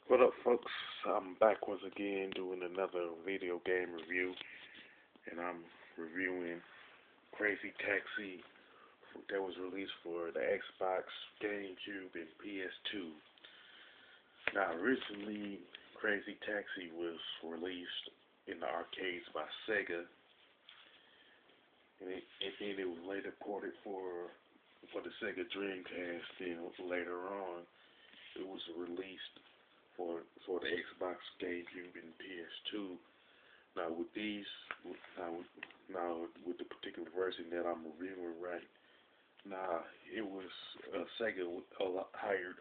What up, folks? I'm back once again doing another video game review, and I'm reviewing Crazy Taxi that was released for the Xbox, GameCube, and PS2. Now, originally, Crazy Taxi was released in the arcades by Sega, and then it was later ported for the Sega Dreamcast. Then later on, it was released for the Xbox, GameCube, and PS2. Now with these, now with the particular version that I'm reviewing right now, it was Sega hired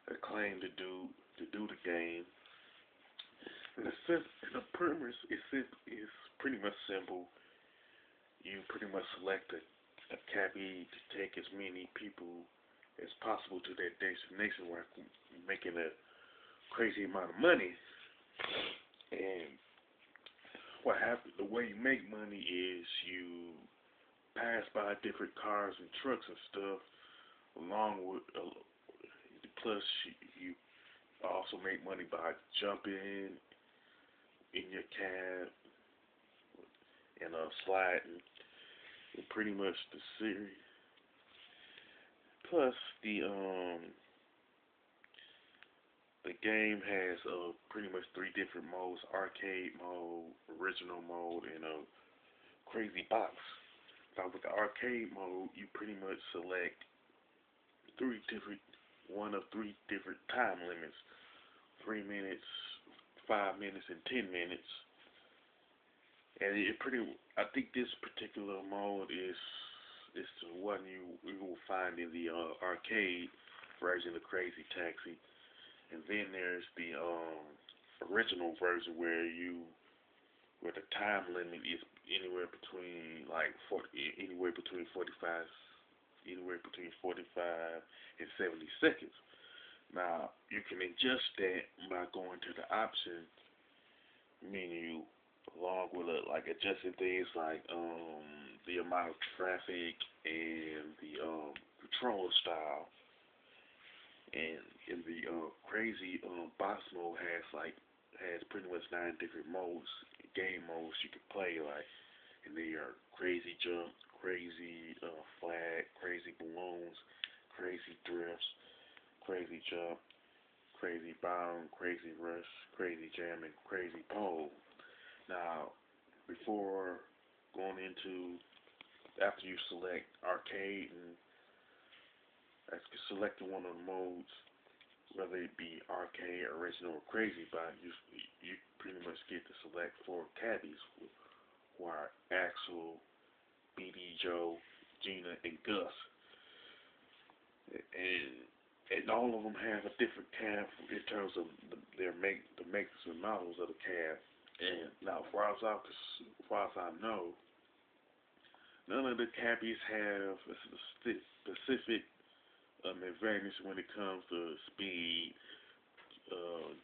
Acclaim to do the game. And the premise is pretty much simple. You pretty much select a cabbie to take as many people as possible to that destination while making a crazy amount of money. And what happens, the way you make money is you pass by different cars and trucks and stuff, along with plus you also make money by jumping in your cab and sliding. And pretty much the series. Plus the game has pretty much three different modes: arcade mode, original mode, and a crazy box. Now with the arcade mode, you pretty much select one of three different time limits: 3 minutes, 5 minutes, and 10 minutes. And I think this particular mode is the one you will find in the arcade version of Crazy Taxi. And then there's the original version where the time limit is anywhere between 45 and 70 seconds. Now you can adjust that by going to the option menu, along with adjusting things like the amount of traffic and the control style. And in the crazy box mode has pretty much 9 different game modes you can play, and they are crazy jump, crazy flag, crazy balloons, crazy drifts, crazy jump, crazy bound, crazy rush, crazy jam, and crazy pole. Now, before going into after you select arcade and after selecting one of the modes, whether it be arcade, original, or crazy bot, you pretty much get to select 4 cabbies, who are Axel, BD Joe, Gina, and Gus. And all of them have a different cab in terms of the makes and models of the cab. And now, as far as I know, none of the cabbies have a specific advantage when it comes to speed,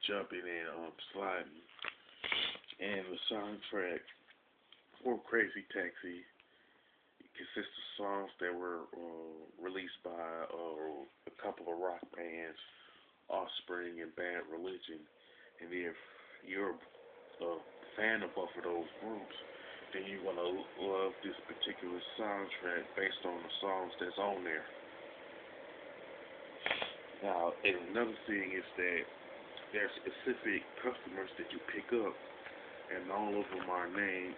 jumping, and sliding. And the soundtrack for Crazy Taxi consists of songs that were released by a couple of rock bands, Offspring and Bad Religion. And if you're a fan of both of those groups, then you're gonna love this particular soundtrack based on the songs that's on there. Now, and another thing is that there are specific customers that you pick up, and all of them are named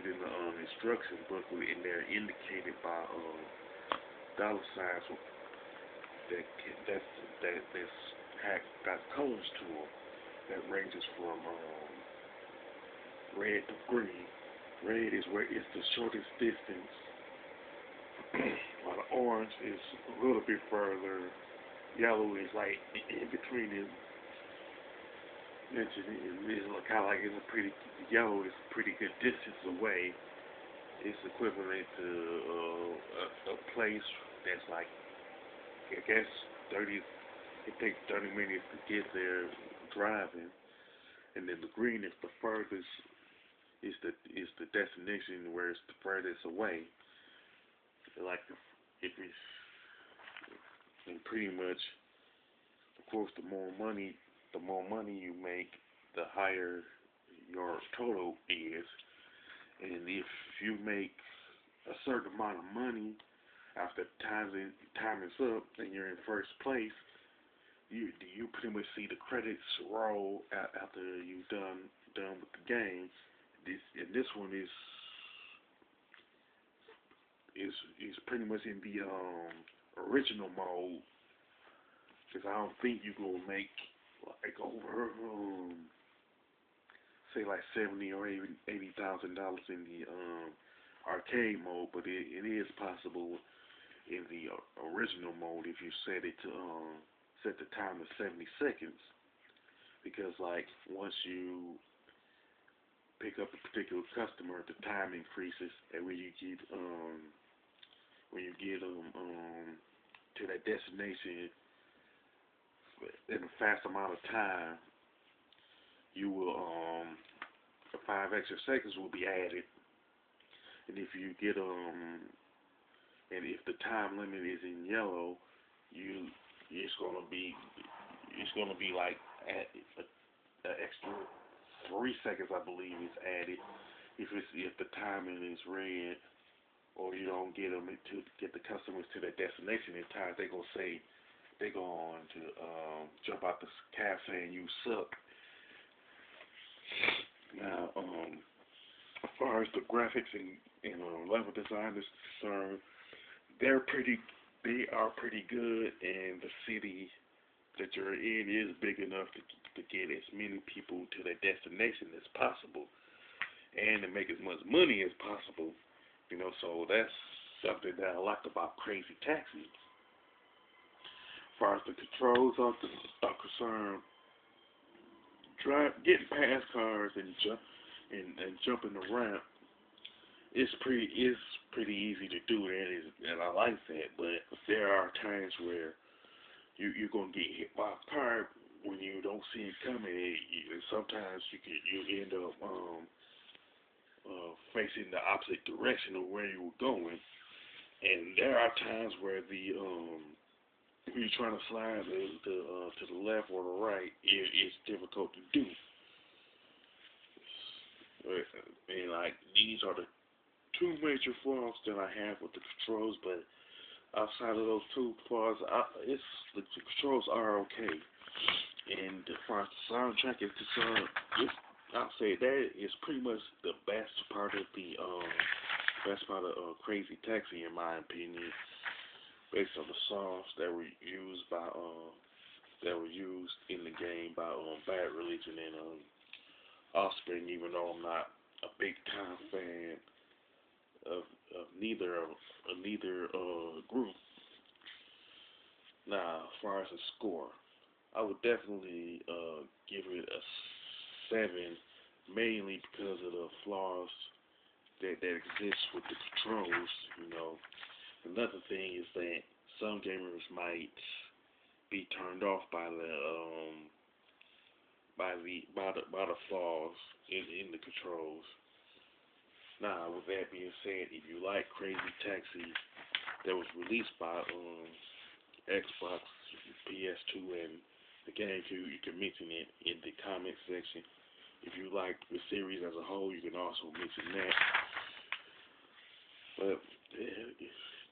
in the instruction booklet, and they're indicated by dollar signs that's got colors to them that ranges from red to green. Red is where it's the shortest distance, while the orange is a little bit further. Yellow is like in between them. It's kind of like yellow is a pretty good distance away. It's equivalent to a place that's I guess 30. It takes 30 minutes to get there driving, and then the green is the furthest. Is the destination where it's the furthest away. Like if it's and pretty much course, the more money you make, the higher your total is. And if you make a certain amount of money after time is up and you're in first place, you pretty much see the credits roll after you've done with the game. This one is pretty much in the original mode, because I don't think you gonna make like over say like $70 or $80,000 in the arcade mode, but it is possible in the original mode if you set it to set the time to 70 seconds, because like once you pick up a particular customer, the time increases, and when you get to that destination in a fast amount of time, you will 5 extra seconds will be added. And if you get and if the time limit is in yellow, it's gonna be like an extra 3 seconds, I believe, is added. If the timing is red, or you don't get them to get the customers to their destination in time, they're going to jump out the cab saying you suck. Now, as far as the graphics and level design is concerned, they are pretty good, and the city that you're in is big enough to get as many people to their destination as possible, and to make as much money as possible. So that's something that I like about Crazy Taxi. As far as the controls are concerned, getting past cars and jumping the ramp is pretty easy to do, and I like that. But there are times where you're gonna get hit by a car when you don't see it coming. And sometimes you end up facing the opposite direction of where you were going. And there are times where when you're trying to slide to the left or the right, it's difficult to do. And like, these are the two major flaws that I have with the controls, but outside of those two flaws, the controls are okay. And as far as the soundtrack is concerned, I'll say that is pretty much the best part of Crazy Taxi, in my opinion, based on the songs that were used in the game by Bad Religion and Offspring. Even though I'm not a big time fan of neither group. Now, as far as the score, I would definitely give it a 7, mainly because of the flaws that exist with the controls. Another thing is that some gamers might be turned off by the flaws in the controls. Now, with that being said, if you like Crazy Taxi, that was released by Xbox, PS2, and the GameCube, you can mention it in the comment section. If you like the series as a whole, you can also mention that. But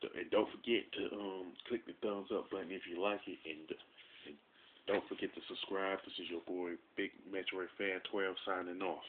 and don't forget to click the thumbs up button if you like it, and don't forget to subscribe. This is your boy Big Metroid Fan 12 signing off.